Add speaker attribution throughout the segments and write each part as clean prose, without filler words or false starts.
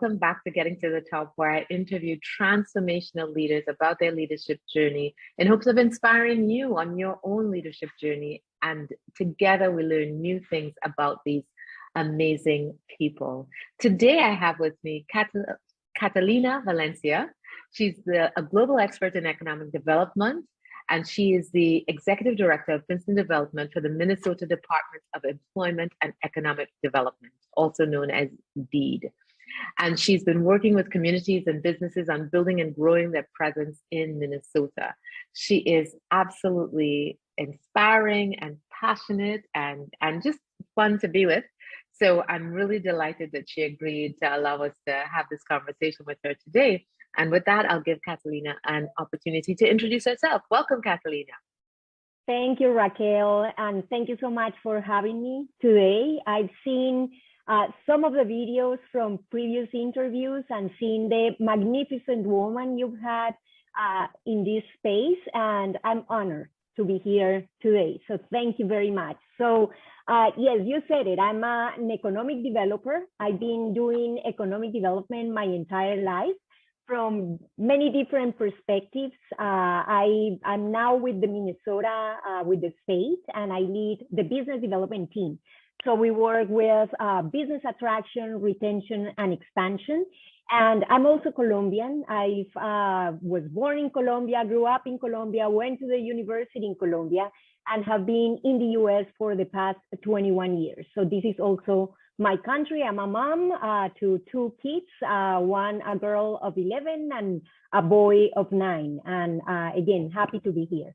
Speaker 1: welcome back to Getting to the Top, where I interview transformational leaders about their leadership journey in hopes of inspiring you on your own leadership journey. And together we learn new things about these amazing people. Today I have with me Catalina Valencia. She's a global expert in economic development, and she is the Executive Director of Business Development for the Minnesota Department of Employment and Economic Development, also known as DEED. And she's been working with communities and businesses on building and growing their presence in Minnesota. She is absolutely inspiring and passionate and just fun to be with. So I'm really delighted that she agreed to allow us to have this conversation with her today. And with that, I'll give Catalina an opportunity to introduce herself. Welcome, Catalina.
Speaker 2: Thank you, Raquel, and thank you so much for having me today. I've seen some of the videos from previous interviews and seen the magnificent woman you've had in this space, and I'm honored to be here today. So thank you very much. So yes, you said it, I'm an economic developer. I've been doing economic development my entire life from many different perspectives. I'm now with the Minnesota, with the state, and I lead the business development team. So we work with business attraction, retention, and expansion. And I'm also Colombian. I was born in Colombia, grew up in Colombia, went to the university in Colombia, and have been in the US for the past 21 years. So this is also my country. I'm a mom to two kids, one a girl of 11 and a boy of 9. And again, happy to be here.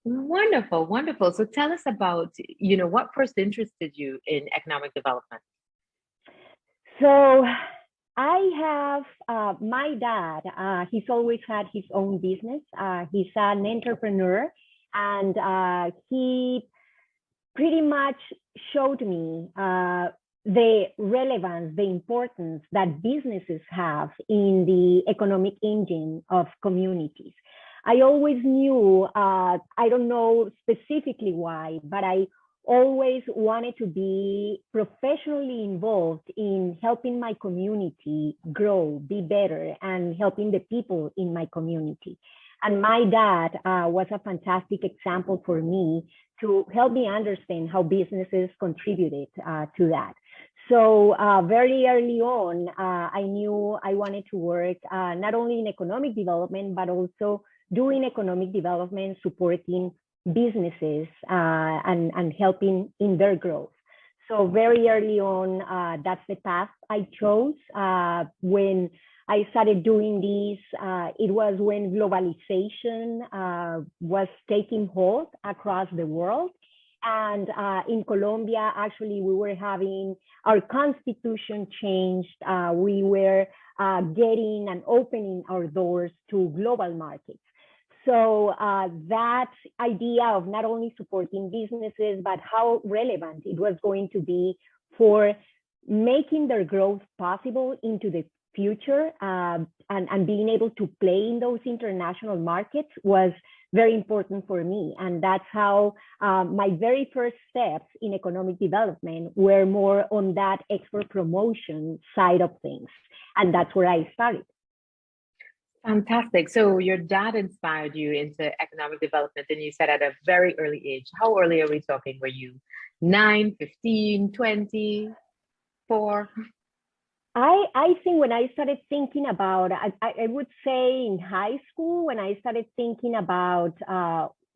Speaker 1: Wonderful, wonderful. So tell us about, what first interested you in economic development?
Speaker 2: So I have my dad, he's always had his own business. He's an entrepreneur, and he pretty much showed me the relevance, the importance that businesses have in the economic engine of communities. I always knew, I don't know specifically why, but I always wanted to be professionally involved in helping my community grow, be better, and helping the people in my community. And my dad was a fantastic example for me to help me understand how businesses contributed to that. So very early on, I knew I wanted to work not only in economic development, but also doing economic development, supporting businesses and helping in their growth. So very early on, that's the path I chose. When I started doing this, it was when globalization was taking hold across the world. And in Colombia, actually, we were having our constitution changed. We were getting and opening our doors to global markets. So that idea of not only supporting businesses, but how relevant it was going to be for making their growth possible into the future and being able to play in those international markets was very important for me. And that's how my very first steps in economic development were more on that export promotion side of things. And that's where I started.
Speaker 1: Fantastic. So your dad inspired you into economic development, and you said at a very early age. How early are we talking? Were you 9, 15, 20, 4?
Speaker 2: I think when I started thinking about, I would say in high school, when I started thinking about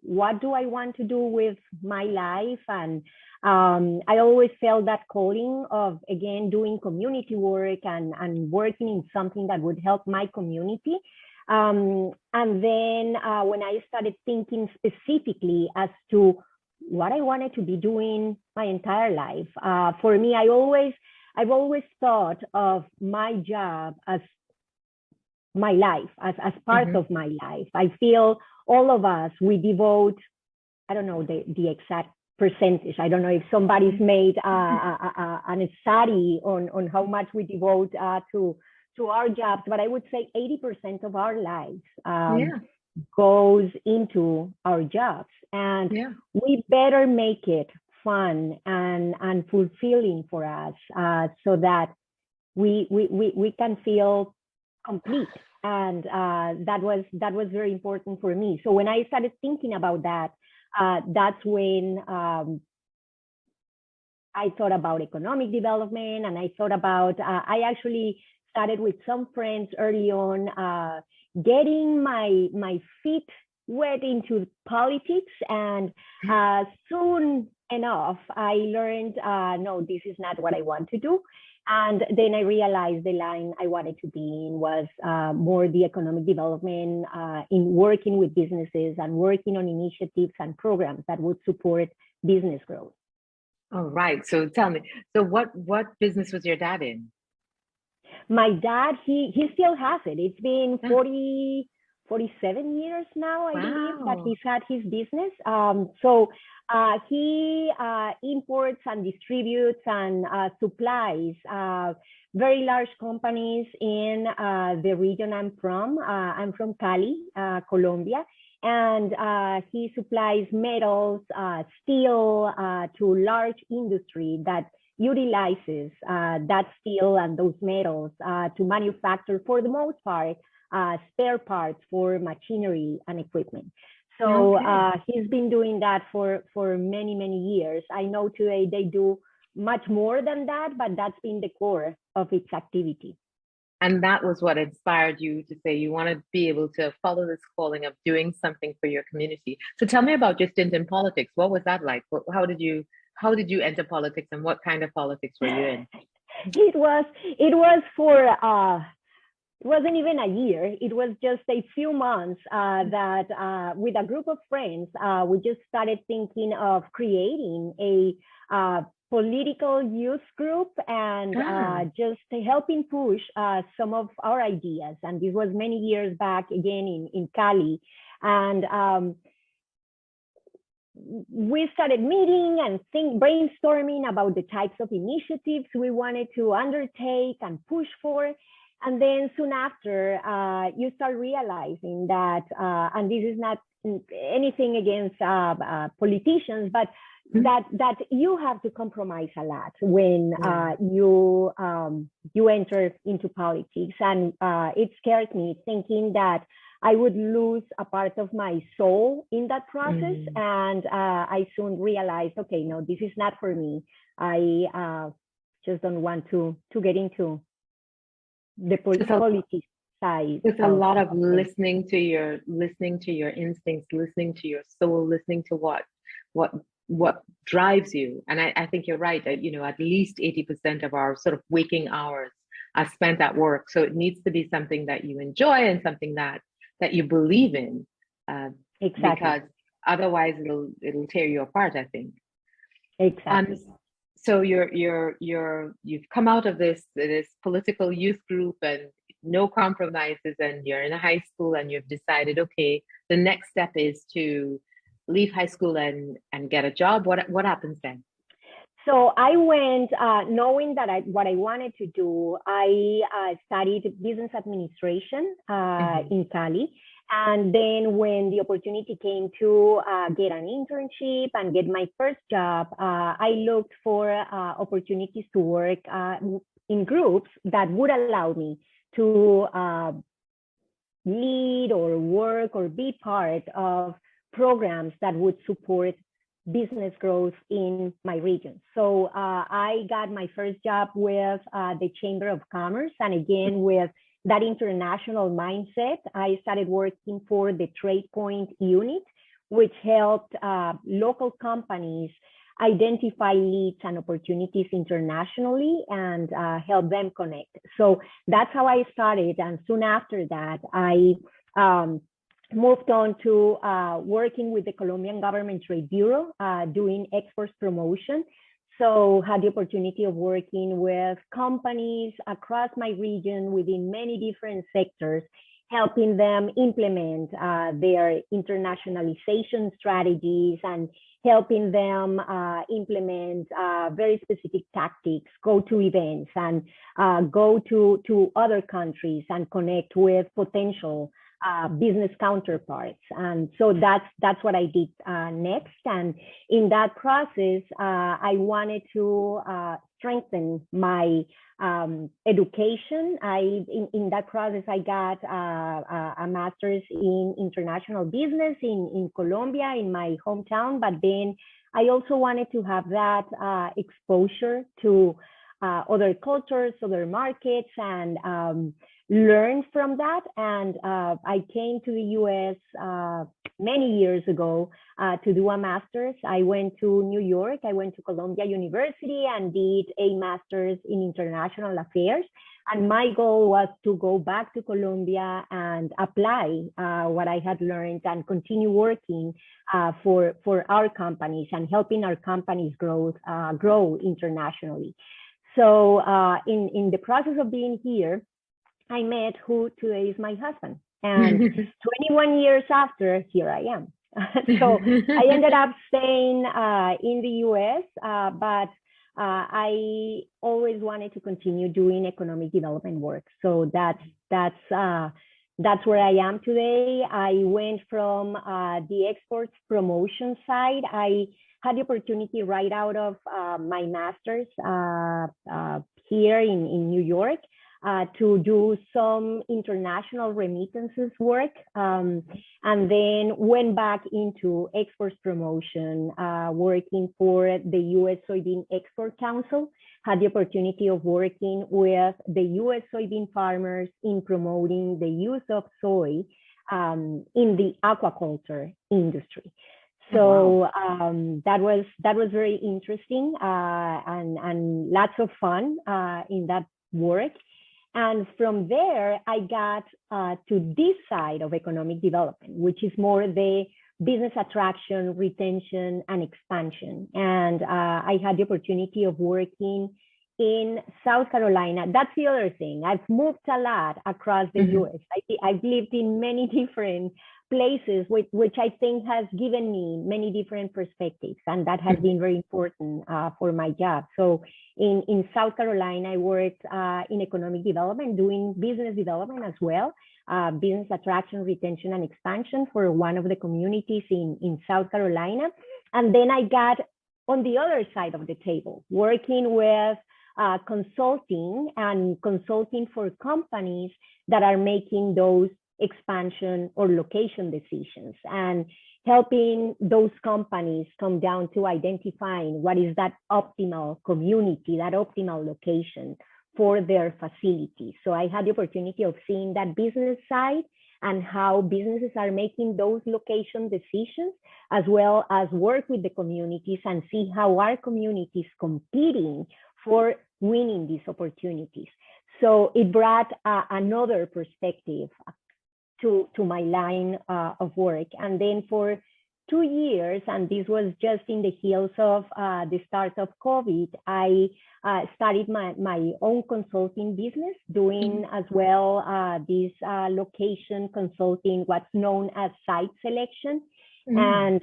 Speaker 2: what do I want to do with my life, and I always felt that calling of, again, doing community work and working in something that would help my community. And then when I started thinking specifically as to what I wanted to be doing my entire life, for me, I've always thought of my job as my life, as part of my life. I feel all of us, we devote, I don't know the exact percentage. I don't know if somebody's made a study on how much we devote to our jobs, but I would say 80% of our lives goes into our jobs, and we better make it fun and fulfilling for us, so that we can feel complete. And that was very important for me. So when I started thinking about that, that's when I thought about economic development, and I thought about, I actually started with some friends early on, getting my feet wet into politics. And soon enough, I learned, no, this is not what I want to do. And then I realized the line I wanted to be in was more the economic development, in working with businesses and working on initiatives and programs that would support business growth.
Speaker 1: All right. So tell me, so what business was your dad in?
Speaker 2: My dad, he still has it. It's been 47 years now, I believe, that he's had his business. So he imports and distributes and supplies very large companies in the region I'm from. I'm from Cali, Colombia. And he supplies metals, steel to large industry that utilizes that steel and those metals to manufacture, for the most part, spare parts for machinery and equipment. So he's been doing that for many, many years. I know today they do much more than that, but that's been the core of its activity.
Speaker 1: And that was what inspired you to say you want to be able to follow this calling of doing something for your community. So tell me about your stint in politics. What was that like? How did you enter politics, and what kind of politics were you in?
Speaker 2: It was for it wasn't even a year. It was just a few months that with a group of friends, we just started thinking of creating a political youth group and just helping push some of our ideas. And this was many years back, again in Cali. And we started meeting and brainstorming about the types of initiatives we wanted to undertake and push for. And then soon after, you start realizing that, and this is not anything against politicians, but that you have to compromise a lot when you enter into politics. And it scared me, thinking that I would lose a part of my soul in that process. And I soon realized, okay, no, this is not for me. I just don't want to get into the politics side.
Speaker 1: It's a lot of listening to your instincts, listening to your soul, listening to what drives you. And I think you're right that, at least 80% of our sort of waking hours are spent at work. So it needs to be something that you enjoy and something that you believe in.
Speaker 2: Exactly.
Speaker 1: Because otherwise it'll tear you apart, I think.
Speaker 2: Exactly.
Speaker 1: So you've come out of this political youth group and no compromises, and you're in a high school, and you've decided, okay, the next step is to leave high school and get a job. What happens then?
Speaker 2: So I went knowing that what I wanted to do. I studied business administration in Cali. And then when the opportunity came to get an internship and get my first job, I looked for opportunities to work in groups that would allow me to lead or work or be part of programs that would support business growth in my region. So I got my first job with the Chamber of Commerce, and again with that international mindset, I started working for the Trade Point unit, which helped local companies identify leads and opportunities internationally and help them connect. So that's how I started. And soon after that, I moved on to working with the Colombian Government Trade Bureau, doing exports promotion. So had the opportunity of working with companies across my region within many different sectors, helping them implement their internationalization strategies and helping them implement very specific tactics, go to events and go to other countries and connect with potential business counterparts. And so that's what I did next. And in that process, I wanted to strengthen my education. In that process, I got a master's in international business in Colombia, in my hometown. But then I also wanted to have that exposure to other cultures, other markets, and learn from that. And I came to the US many years ago to do a master's. I went to New York, I went to Columbia University and did a master's in international affairs. And my goal was to go back to Colombia and apply what I had learned and continue working for our companies and helping our companies grow internationally. So in the process of being here, I met who today is my husband. And 21 years after, here I am. So I ended up staying in the US, but I always wanted to continue doing economic development work. So that's where I am today. I went from the exports promotion side. I had the opportunity right out of my master's here in New York to do some international remittances work, and then went back into exports promotion, working for the U.S. Soybean Export Council. Had the opportunity of working with the U.S. soybean farmers in promoting the use of soy in the aquaculture industry. So that was very interesting and lots of fun in that work. And from there, I got to this side of economic development, which is more the business attraction, retention, and expansion. And I had the opportunity of working in South Carolina. That's the other thing. I've moved a lot across the US. I've lived in many different places, which I think has given me many different perspectives, and that has been very important for my job. So in South Carolina, I worked in economic development, doing business development as well, business attraction, retention, and expansion for one of the communities in South Carolina. And then I got on the other side of the table, working with consulting for companies that are making those expansion or location decisions, and helping those companies come down to identifying what is that optimal community, that optimal location for their facilities. So I had the opportunity of seeing that business side and how businesses are making those location decisions, as well as work with the communities and see how our communities competing for winning these opportunities. So it brought another perspective to my line of work. And then for 2 years, and this was just in the heels of the start of COVID, I started my own consulting business, doing as well this location consulting, what's known as site selection. And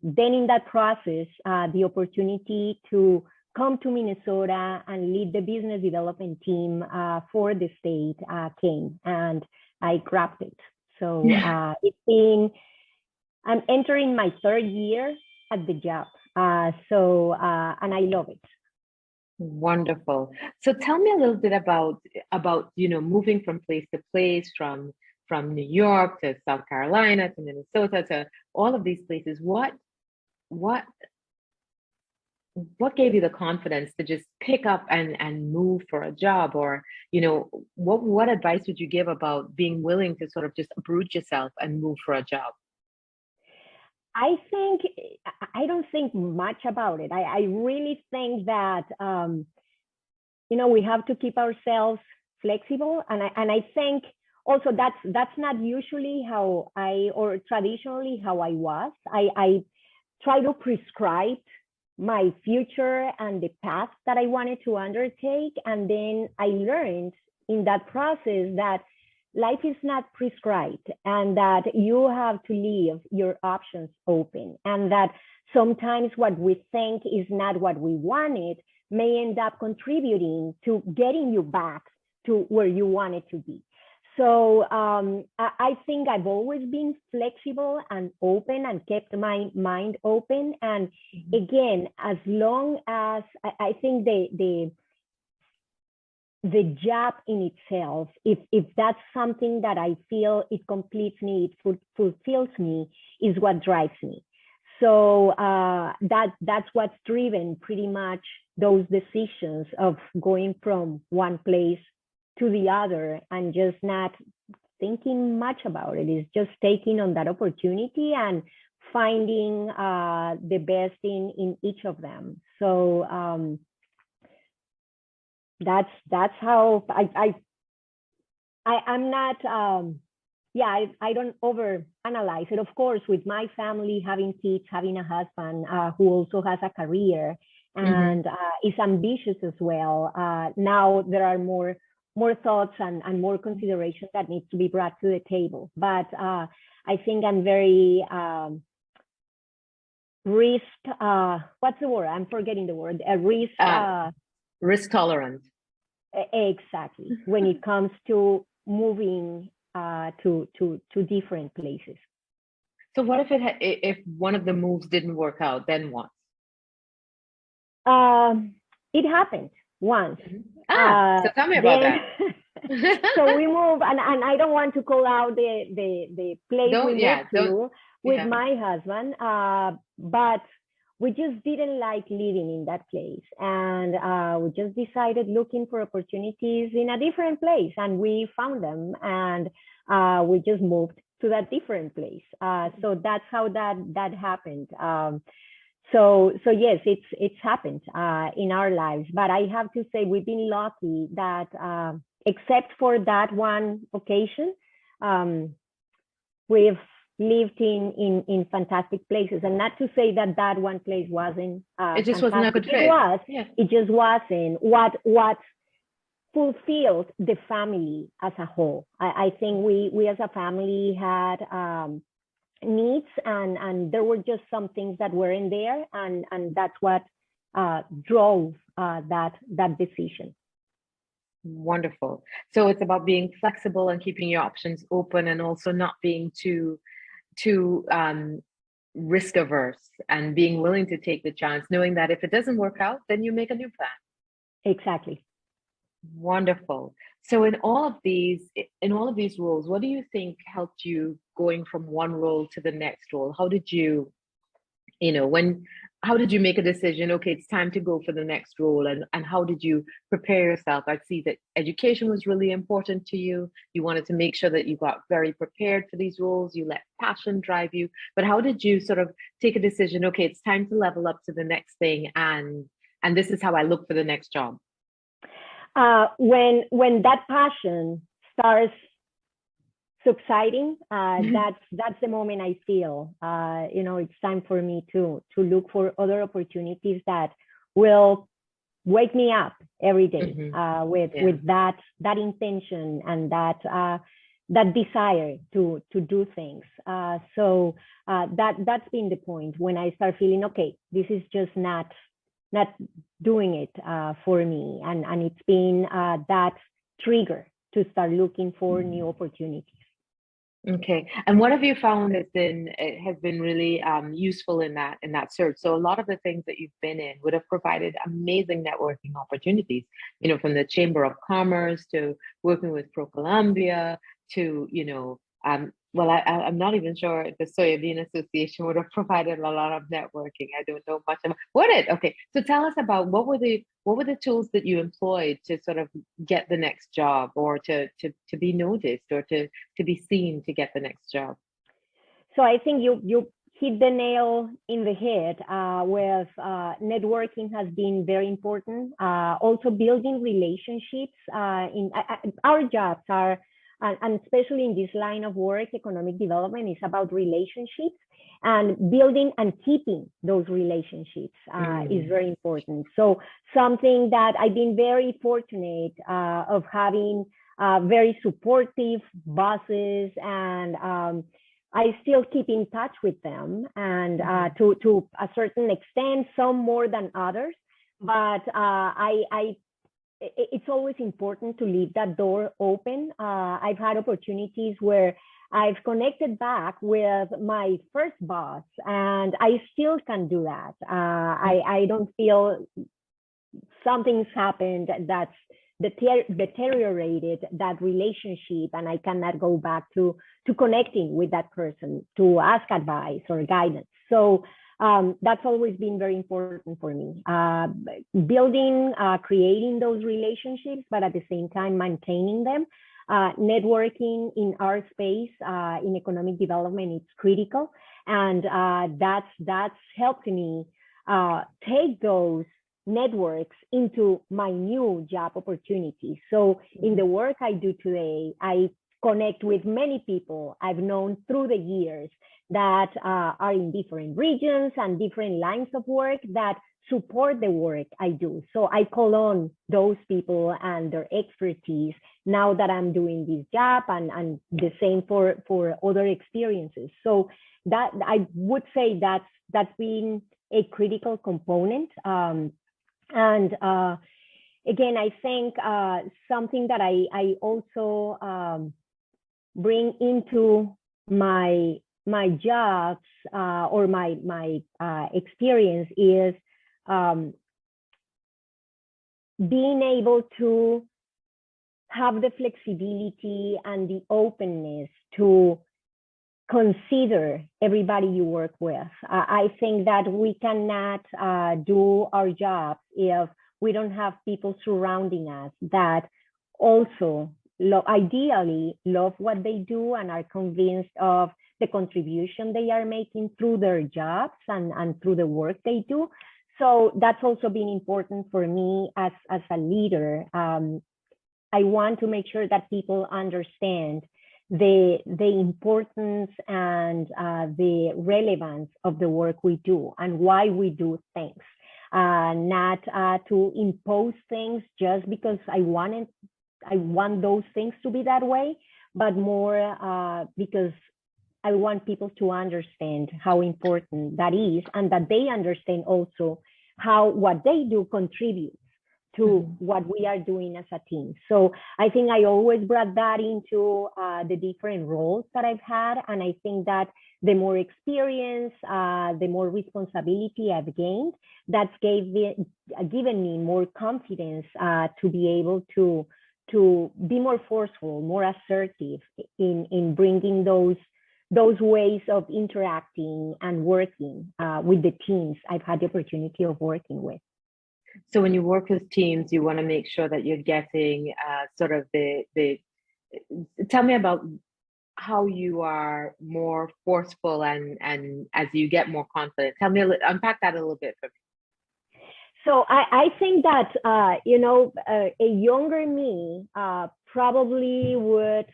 Speaker 2: then in that process, the opportunity to come to Minnesota and lead the business development team for the state came, and I grabbed it. So it's been, I'm entering my 3rd year at the job. And I love it.
Speaker 1: Wonderful. So tell me a little bit about moving from place to place, from New York to South Carolina to Minnesota to all of these places. What gave you the confidence to just pick up and move for a job? Or, what advice would you give about being willing to sort of just uproot yourself and move for a job?
Speaker 2: I don't think much about it. I really think that, we have to keep ourselves flexible. And I think also that's not usually how or traditionally how I was. I try to prescribe my future and the path that I wanted to undertake. And then I learned in that process that life is not prescribed, and that you have to leave your options open, and that sometimes what we think is not what we wanted may end up contributing to getting you back to where you wanted to be. So I think I've always been flexible and open and kept my mind open. And again, as long as I think the job in itself, if that's something that I feel it completes me, it fulfills me, is what drives me. So that's what's driven pretty much those decisions of going from one place to the other and just not thinking much about it. Is just taking on that opportunity and finding the best in each of them. So that's how I'm not I don't over analyze it. Of course, with my family, having kids, having a husband who also has a career and is ambitious as well. Now there are more thoughts and more consideration that needs to be brought to the table. But I think I'm very risk. What's the word? I'm forgetting the word.
Speaker 1: Risk tolerant.
Speaker 2: Exactly. When it comes to moving to different places.
Speaker 1: So what if one of the moves didn't work out? Then what?
Speaker 2: It happened once.
Speaker 1: So tell me about that.
Speaker 2: So we moved, and I don't want to call out the place we moved to with my husband, but we just didn't like living in that place, and we just decided looking for opportunities in a different place, and we found them, and we just moved to that different place. So that's how that happened. So yes, it's happened in our lives, but I have to say we've been lucky that except for that one occasion, we've lived in fantastic places. And not to say that one place wasn't
Speaker 1: it just wasn't a good fit.
Speaker 2: It just wasn't what fulfilled the family as a whole. I think we as a family had needs, and there were just some things that were in there, and that's what drove that decision.
Speaker 1: Wonderful. So it's about being flexible and keeping your options open, and also not being too risk averse, and being willing to take the chance, knowing that if it doesn't work out, then you make a new plan.
Speaker 2: Exactly.
Speaker 1: Wonderful. So in all of these roles, what do you think helped you going from one role to the next role? How did you how did you make a decision? Okay, it's time to go for the next role, and how did you prepare yourself? I see that education was really important to you. You wanted to make sure that you got very prepared for these roles. You let passion drive you. But how did you sort of take a decision? Okay, it's time to level up to the next thing, and this is how I look for the next job.
Speaker 2: When that passion starts subsiding, that's the moment I feel it's time for me to look for other opportunities that will wake me up every day with that intention and that desire to do things. So that's been the point when I start feeling, okay, this is just not doing it for me, and it's been that trigger to start looking for new opportunities.
Speaker 1: Okay, and what have you found has been really useful in that search? So a lot of the things that you've been in would have provided amazing networking opportunities, from the Chamber of Commerce to working with ProColombia to I'm not even sure if the Soybean Association would have provided a lot of networking. I don't know much about. Would it? Okay, so tell us about what were the tools that you employed to sort of get the next job, or to be noticed, or to be seen to get the next job.
Speaker 2: So I think you hit the nail in the head with networking has been very important. Also building relationships in our jobs are. And especially in this line of work, economic development is about relationships, and building and keeping those relationships is very important. So something that I've been very fortunate of having very supportive bosses, and I still keep in touch with them, and to a certain extent, some more than others. But I it's always important to leave that door open. I've had opportunities where I've connected back with my first boss, and I still can do that. I don't feel something's happened that's deteriorated that relationship, and I cannot go back to connecting with that person to ask advice or guidance. So that's always been very important for me. Building, creating those relationships, but at the same time maintaining them. Networking in our space, in economic development, it's critical, and that's helped me take those networks into my new job opportunities. So in the work I do today, I connect with many people I've known through the years that are in different regions and different lines of work that support the work I do. So I call on those people and their expertise now that I'm doing this job, and the same for other experiences. So that I would say that's been a critical component. And again, I think something that I also bring into my jobs or my experience is being able to have the flexibility and the openness to consider everybody you work with. I think that we cannot do our jobs if we don't have people surrounding us that also ideally love what they do and are convinced of the contribution they are making through their jobs and through the work they do. So that's also been important for me as a leader. I want to make sure that people understand the importance and the relevance of the work we do and why we do things. Not to impose things just because I want those things to be that way, but more because I want people to understand how important that is, and that they understand also how what they do contributes to what we are doing as a team. So I think I always brought that into the different roles that I've had. And I think that the more experience, the more responsibility I've gained, that's given me more confidence to be able to be more forceful, more assertive in bringing those ways of interacting and working with the teams I've had the opportunity of working with.
Speaker 1: So when you work with teams, you want to make sure that you're getting sort of tell me about how you are more forceful and as you get more confident. Tell me, unpack that a little bit for me.
Speaker 2: So I think that, a younger me probably would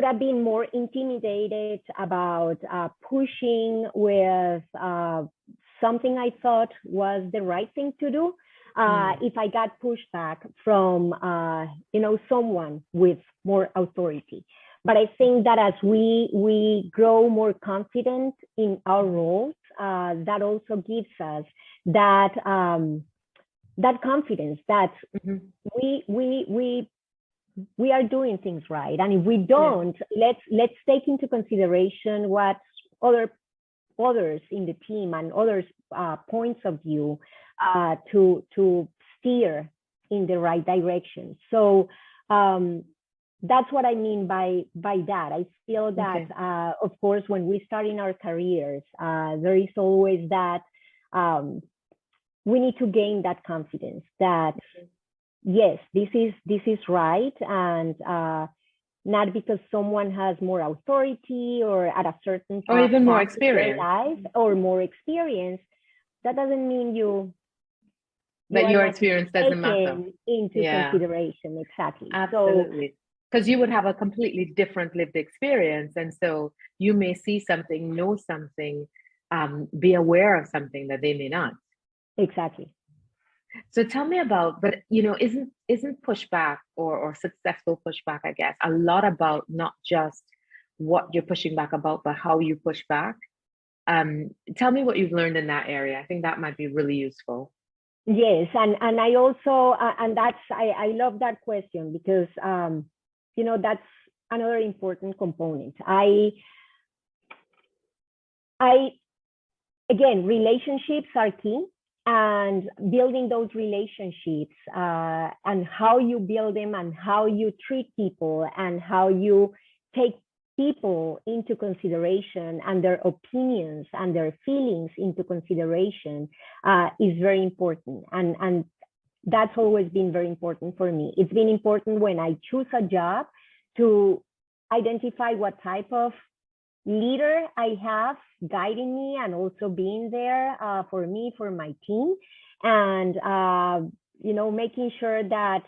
Speaker 2: have been more intimidated about pushing with something I thought was the right thing to do. If I got pushback from, someone with more authority. But I think that as we grow more confident in our roles, that also gives us that confidence that we are doing things right. And if we don't, let's take into consideration what others in the team and others' points of view to steer in the right direction. So that's what I mean by that. I feel that, of course, when we start in our careers, there is always that we need to gain that confidence that, yes, this is right. And not because someone has more authority or at a certain
Speaker 1: or even more experience
Speaker 2: or more experience, that doesn't mean
Speaker 1: that your experience doesn't matter
Speaker 2: into consideration. Exactly.
Speaker 1: Absolutely. Because you would have a completely different lived experience, and so you may see something, know something, be aware of something that they may not.
Speaker 2: Exactly.
Speaker 1: So tell me about, but isn't pushback or successful pushback, I guess, a lot about not just what you're pushing back about, but how you push back? Tell me what you've learned in that area. I think that might be really useful.
Speaker 2: Yes, and I also and that's I love that question because that's another important component. I again, relationships are key, and building those relationships and how you build them and how you treat people and how you take people into consideration and their opinions and their feelings into consideration is very important, and that's always been very important for me. It's been important when I choose a job to identify what type of leader I have guiding me and also being there for me, for my team, and making sure that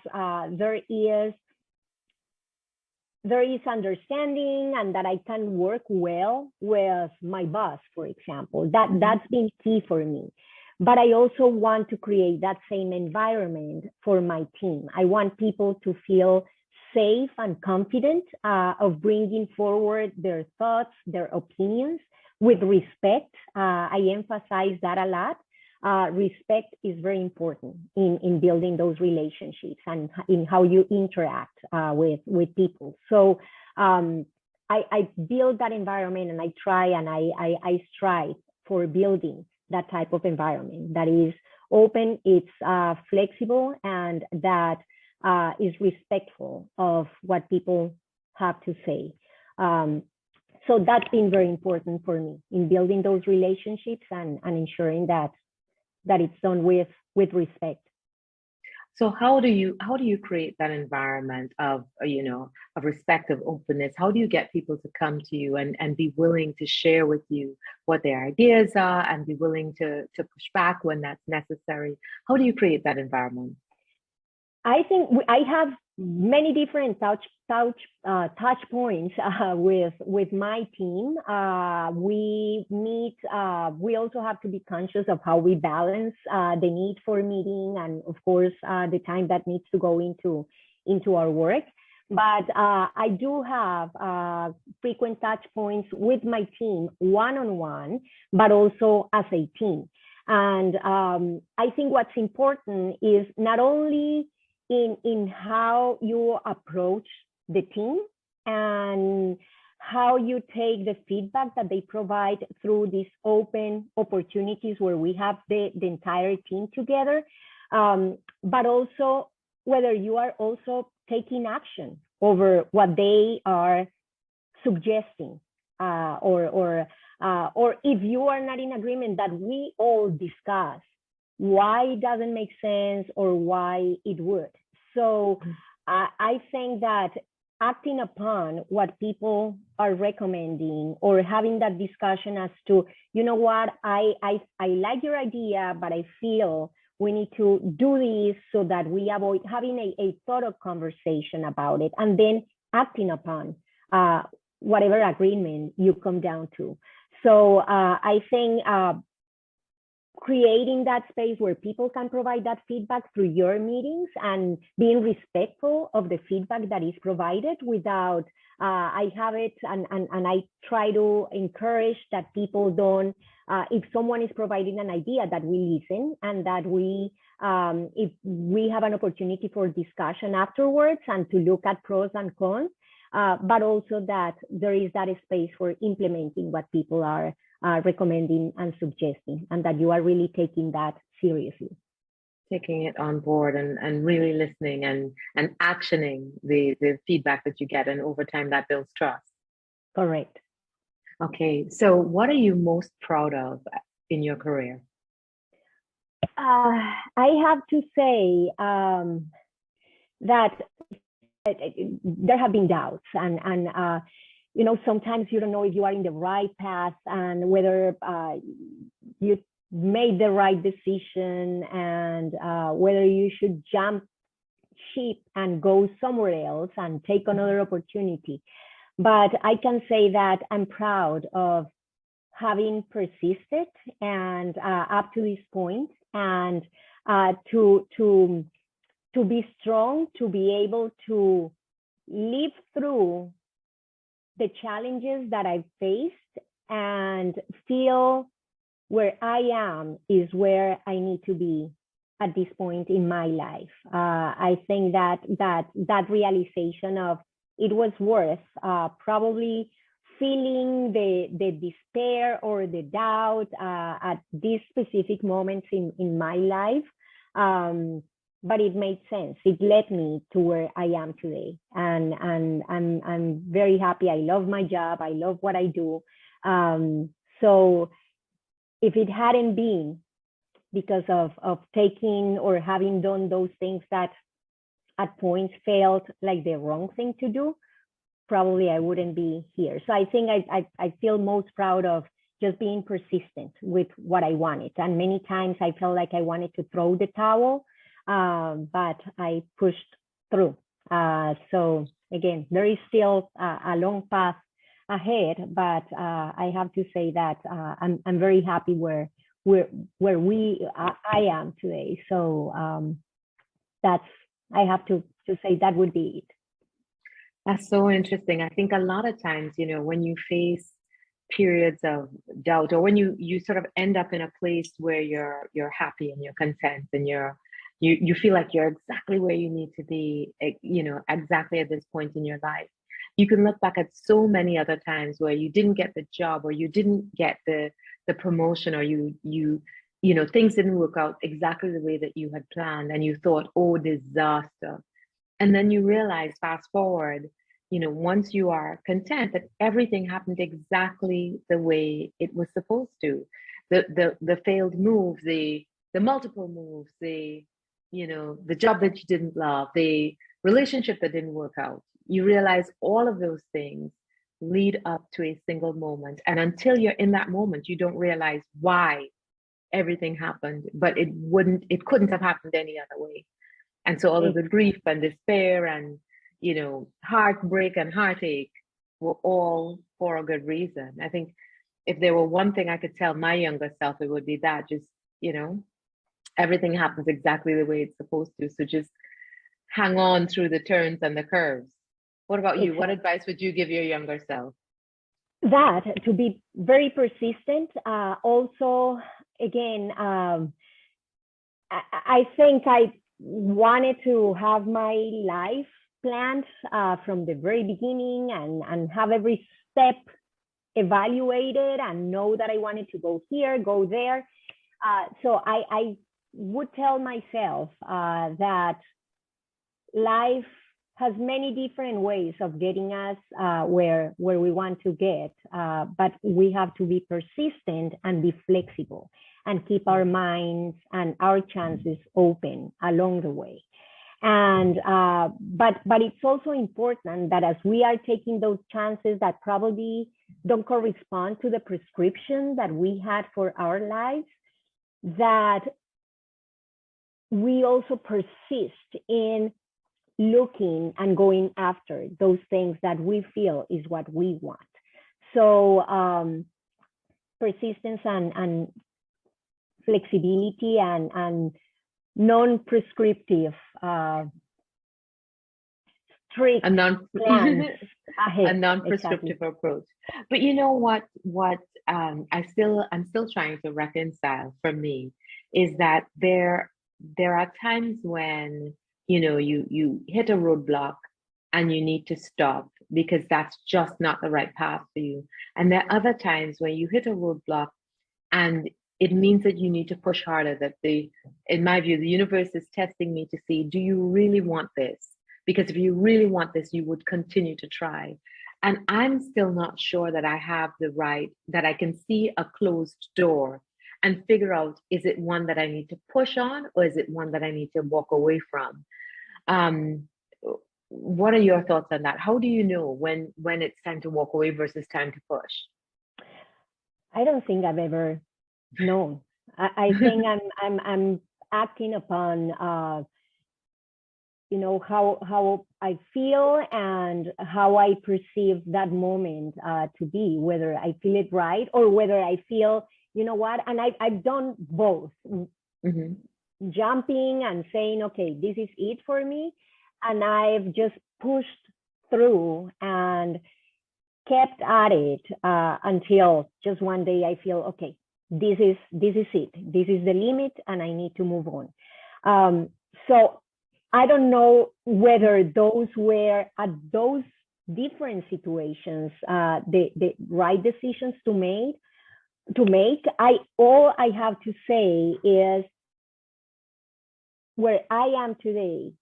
Speaker 2: there is understanding and that I can work well with my boss, for example. That's been key for me. But I also want to create that same environment for my team. I want people to feel safe and confident of bringing forward their thoughts, their opinions with respect. I emphasize that a lot. Respect is very important in building those relationships and in how you interact with people. So I build that environment, and I try and I strive for building that type of environment that is open, it's flexible, and that is respectful of what people have to say. So that's been very important for me in building those relationships and ensuring that it's done with respect.
Speaker 1: So how do you create that environment of of respect, of openness? How do you get people to come to you and be willing to share with you what their ideas are and be willing to push back when that's necessary? How do you create that environment?
Speaker 2: I think I have many different touch points with my team. We meet. We also have to be conscious of how we balance the need for meeting and, of course, the time that needs to go into our work. But I do have frequent touch points with my team, one-on-one, but also as a team. And I think what's important is not only in how you approach the team and how you take the feedback that they provide through these open opportunities where we have the entire team together, but also whether you are also taking action over what they are suggesting, or if you are not in agreement, that we all discuss why it doesn't make sense or why it would. So I think that acting upon what people are recommending or having that discussion as to, you know what, I like your idea, but I feel we need to do this so that we avoid having a thorough conversation about it, and then acting upon whatever agreement you come down to. So I think creating that space where people can provide that feedback through your meetings and being respectful of the feedback that is provided without, I have it and I try to encourage that people don't, if someone is providing an idea, that we listen and that we, if we have an opportunity for discussion afterwards and to look at pros and cons, but also that there is that space for implementing what people are recommending and suggesting, and that you are really taking that seriously.
Speaker 1: Taking it on board and really listening and actioning the feedback that you get, and over time that builds trust.
Speaker 2: Correct.
Speaker 1: Okay, so what are you most proud of in your career?
Speaker 2: I have to say that there have been doubts, and you know, sometimes you don't know if you are in the right path and whether you made the right decision, and whether you should jump ship and go somewhere else and take another opportunity. But I can say that I'm proud of having persisted and up to this point, and to be strong, to be able to live through the challenges that I've faced and feel where I am is where I need to be at this point in my life. I think that realization of it was worth probably feeling the despair or the doubt at these specific moments in my life. But it made sense. It led me to where I am today. And I'm very happy. I love my job. I love what I do. So if it hadn't been because of taking or having done those things that at points felt like the wrong thing to do, probably I wouldn't be here. So I think I feel most proud of just being persistent with what I wanted. And many times I felt like I wanted to throw the towel, but I pushed through. So again, there is still a long path ahead, but I have to say that I'm very happy where I am today. So that's, I have to say that would be it.
Speaker 1: That's so interesting. I think a lot of times, you know, when you face periods of doubt, or when you sort of end up in a place where you're happy and you're content and you feel like you're exactly where you need to be, you know, exactly at this point in your life, you can look back at so many other times where you didn't get the job, or you didn't get the promotion, or you know, things didn't work out exactly the way that you had planned, and you thought, oh, disaster. And then you realize, fast forward, you know, once you are content that everything happened exactly the way it was supposed to, the failed moves, the multiple moves, you know, the job that you didn't love, the relationship that didn't work out, you realize all of those things lead up to a single moment. And until you're in that moment, you don't realize why everything happened, but it couldn't have happened any other way. And so all of the grief and despair and, you know, heartbreak and heartache were all for a good reason. I think if there were one thing I could tell my younger self, it would be that, just, you know, everything happens exactly the way it's supposed to. So just hang on through the turns and the curves. What about you? What advice would you give your younger self?
Speaker 2: That, to be very persistent. Also, again, I think I wanted to have my life planned from the very beginning, and have every step evaluated and know that I wanted to go here, go there. So I would tell myself that life has many different ways of getting us where we want to get, but we have to be persistent and be flexible and keep our minds and our chances open along the way. And but it's also important that as we are taking those chances that probably don't correspond to the prescription that we had for our lives, that we also persist in looking and going after those things that we feel is what we want. So persistence and flexibility and non-prescriptive strict
Speaker 1: A non-prescriptive
Speaker 2: exactly.
Speaker 1: approach. But you know what I'm still trying to reconcile for me is that there are times when, you know, you hit a roadblock and you need to stop because that's just not the right path for you. And there are other times when you hit a roadblock and it means that you need to push harder, that in my view, the universe is testing me to see, do you really want this? Because if you really want this, you would continue to try. And I'm still not sure that I have that I can see a closed door and figure out, is it one that I need to push on, or is it one that I need to walk away from? What are your thoughts on that? How do you know when it's time to walk away versus time to push?
Speaker 2: I don't think I've ever known. I think I'm acting upon you know, how I feel and how I perceive that moment to be, whether I feel it right or whether I feel, you know what, and I've done both. Mm-hmm. Jumping and saying, okay, this is it for me, and I've just pushed through and kept at it until just one day I feel, okay, this is it, this is the limit, and I need to move on. So I don't know whether those were at those different situations the right decisions to make. All I have to say is where I am today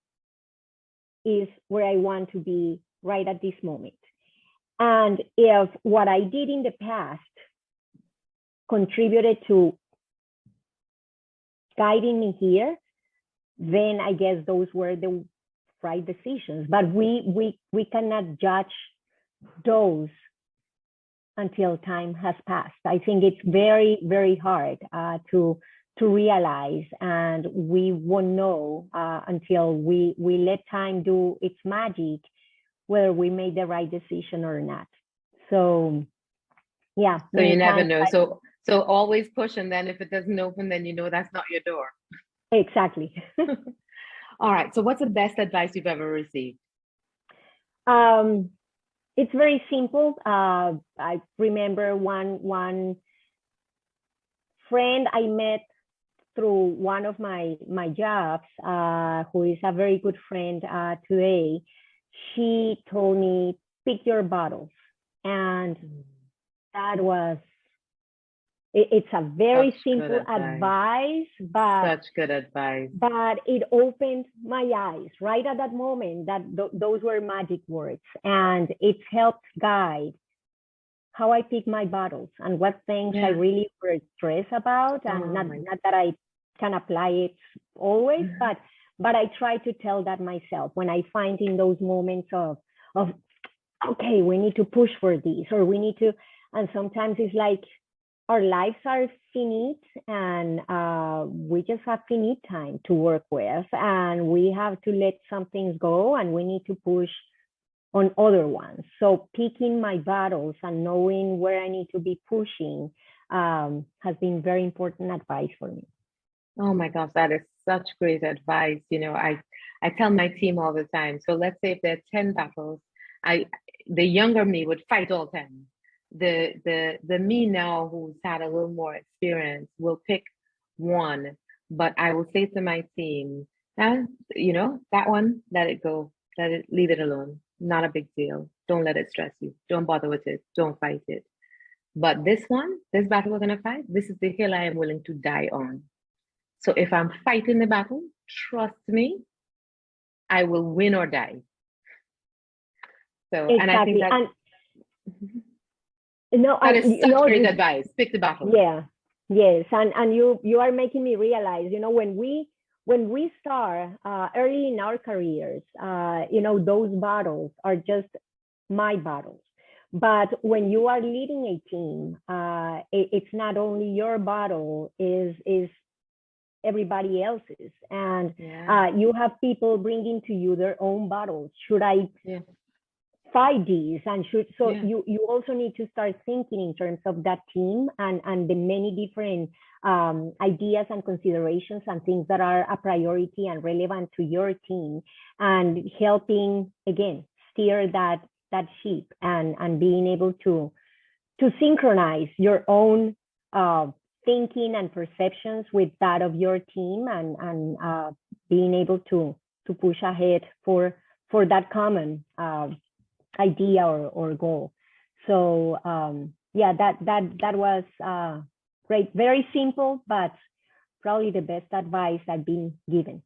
Speaker 2: is where I want to be right at this moment. And if what I did in the past contributed to guiding me here, then I guess those were the right decisions. But we cannot judge those until time has passed. I think it's very, very hard to realize, and we won't know until we let time do its magic whether we made the right decision or not. So yeah.
Speaker 1: So you never know. So always push, and then if it doesn't open, then you know that's not your door.
Speaker 2: Exactly.
Speaker 1: All right. So what's the best advice you've ever received?
Speaker 2: It's very simple. I remember one friend I met through one of my jobs, who is a very good friend today. She told me, pick your battles. And that was, it's a very simple advice, but
Speaker 1: such good advice.
Speaker 2: But it opened my eyes right at that moment that those were magic words, and it's helped guide how I pick my battles and what things I really were stressed about, and not that I can apply it always, but I try to tell that myself when I find in those moments of okay, we need to push for this, or we need to, and sometimes it's like our lives are finite, and we just have finite time to work with, and we have to let some things go, and we need to push on other ones. So picking my battles and knowing where I need to be pushing has been very important advice for me.
Speaker 1: Oh my gosh, that is such great advice. You know, I tell my team all the time. So let's say if there are 10 battles, the younger me would fight all 10. The me now who's had a little more experience will pick one, but I will say to my team, you know, that one, let it go, leave it alone. Not a big deal. Don't let it stress you. Don't bother with it. Don't fight it. But this one, this battle we're gonna fight, this is the hill I am willing to die on. So if I'm fighting the battle, trust me, I will win or die. So,
Speaker 2: exactly.
Speaker 1: And I think that that is such great advice. Pick the battle.
Speaker 2: Yeah, yes, and you are making me realize, you know, when we start early in our careers, you know, those battles are just my battles. But when you are leading a team, it's not only your battle, is everybody else's, and you have people bringing to you their own battles. Should I fight these, and you also need to start thinking in terms of that team and the many different ideas and considerations and things that are a priority and relevant to your team, and helping again steer that ship, and being able to synchronize your own thinking and perceptions with that of your team, and being able to push ahead for that common idea or goal. So yeah, that was great. Very simple, but probably the best advice I've been given.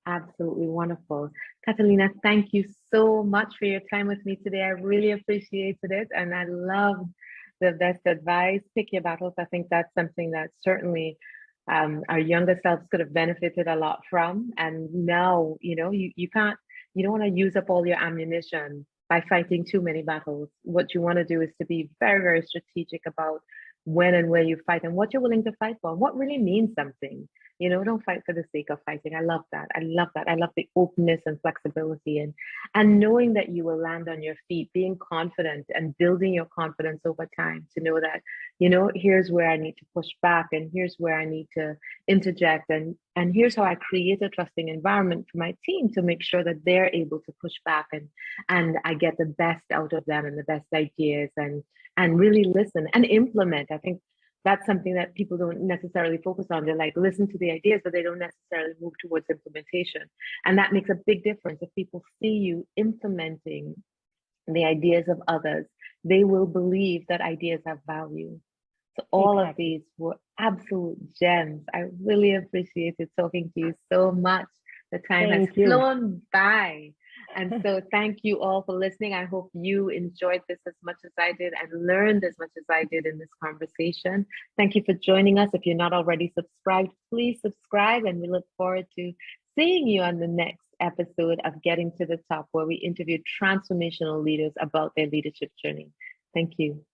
Speaker 1: Absolutely wonderful. Catalina, thank you so much for your time with me today. I really appreciated it, and I loved the best advice. Pick your battles. I think that's something that certainly our younger selves could have benefited a lot from. And now, you know, you don't want to use up all your ammunition by fighting too many battles. What you want to do is to be very, very strategic about when and where you fight and what you're willing to fight for, what really means something. You know, don't fight for the sake of fighting. I love that. I love that. I love the openness and flexibility, and knowing that you will land on your feet, being confident and building your confidence over time to know that, you know, here's where I need to push back, and here's where I need to interject, and here's how I create a trusting environment for my team to make sure that they're able to push back, and I get the best out of them and the best ideas, and really listen and implement. I think that's something that people don't necessarily focus on. They're like, listen to the ideas, but they don't necessarily move towards implementation. And that makes a big difference. If people see you implementing the ideas of others, they will believe that ideas have value. So all of these were absolute gems. I really appreciated talking to you so much. The time has flown by. And so thank you all for listening. I hope you enjoyed this as much as I did and learned as much as I did in this conversation. Thank you for joining us. If you're not already subscribed, please subscribe, and we look forward to seeing you on the next episode of Getting to the Top, where we interview transformational leaders about their leadership journey. Thank you.